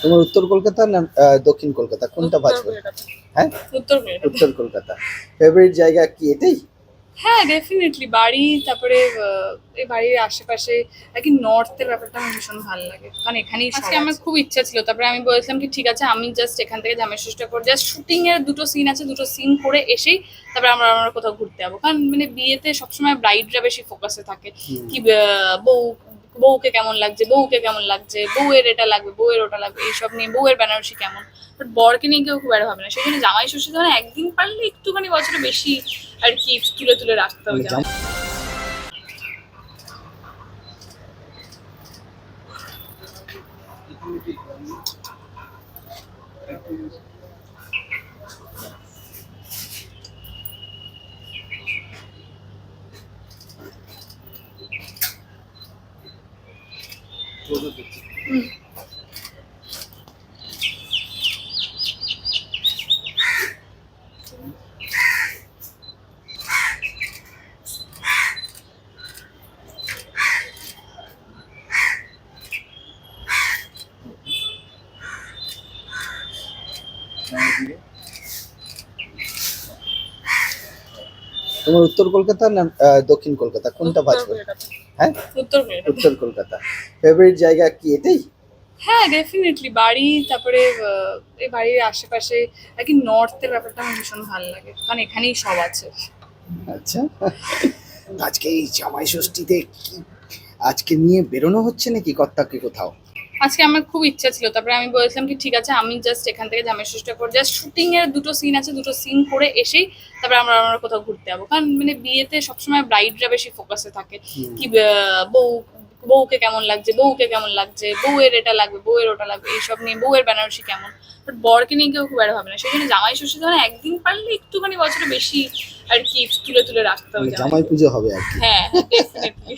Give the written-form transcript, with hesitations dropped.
তোমার উত্তর কলকাতা না দক্ষিণ কলকাতা কোনটা উত্তর বাঁচবে? কলকাতা। হ্যাঁ, উত্তর কলকাতা। উত্তর কলকাতা। ফেভারিট জায়গা কি এটাই? হ্যাঁ, ডেফিনেটলি বাড়ি, তারপরে এই বাড়ির আশেপাশে আর কি নর্থের ব্যাপারটা আমার ভীষণ ভালো লাগে, কারণ এখানেই আজকে আমার খুব ইচ্ছা ছিল। তারপরে আমি বলেছিলাম কি ঠিক আছে, আমি জাস্ট এখান থেকে জামাই ষষ্ঠীটা করে জাস্ট শুটিং এর দুটো সিন আছে, দুটো সিন করে এসেই তারপরে আমরা কোথাও ঘুরতে যাবো। কারণ মানে বিয়েতে সবসময় ব্রাইডরা বেশি ফোকাসে থাকে, কি বউকে কেমন লাগছে, বউকে কেমন লাগছে, বউয়ের এটা লাগবে, বউয়ের ওটা লাগবে, এইসব নিয়ে বউয়ের বেনারসি কেমন। বাট বরকে নিয়ে কেউ খুব একটা ভাবে না, সেই জন্য জামাই ষষ্ঠীতে মানে একদিন পারলে একটুখানি বছরে বেশি আর কি তুলে তুলে রাখতে হবে মানে জামাই। তোমার উত্তর কলকাতা না দক্ষিণ কলকাতা কোনটা উত্তর বাঁচবে? কলকাতা। হ্যাঁ, উত্তর কলকাতা। উত্তর কলকাতা। ফেভারিট জায়গা কি এটাই? হ্যাঁ, ডেফিনেটলি বাড়ি, তারপরে এই বাড়ির আশেপাশে আর কি নর্থের ব্যাপারটা আমার ভীষণ ভালো লাগে, কারণ এখানেই সব আছে। আচ্ছা, আজকে এই জামাই ষষ্ঠীতে কি আজকে নিয়ে বেরোনো হচ্ছে নাকি কর্তাকে কোথাও? আজকে আমার খুব ইচ্ছা ছিল। তারপরে আমি বলেছিলাম কি ঠিক আছে, আমি জাস্ট এখান থেকে জামাই ষষ্ঠীটা করে জাস্ট শুটিং এর দুটো সিন আছে, দুটো সিন করে এসেই তারপরে আমরা কোথাও ঘুরতে যাবো। কারণ মানে বিয়েতে সবসময় ব্রাইডরা বেশি ফোকাসে থাকে, কি বউকে কেমন লাগছে, বউকে কেমন লাগছে, বউয়ের এটা লাগবে, বউয়ের ওটা লাগবে, এইসব নিয়ে বউয়ের বেনারসি কেমন। বাট বরকে নিয়ে কেউ খুব একটা ভাবে না, সেই জন্য জামাই ষষ্ঠীতে মানে একদিন পারলে একটুখানি বছরে বেশি আর কি তুলে তুলে রাখতে হবে মানে জামাই। জামাই পুজো হবে আর কি। হ্যাঁ, ডেফিনেটলি।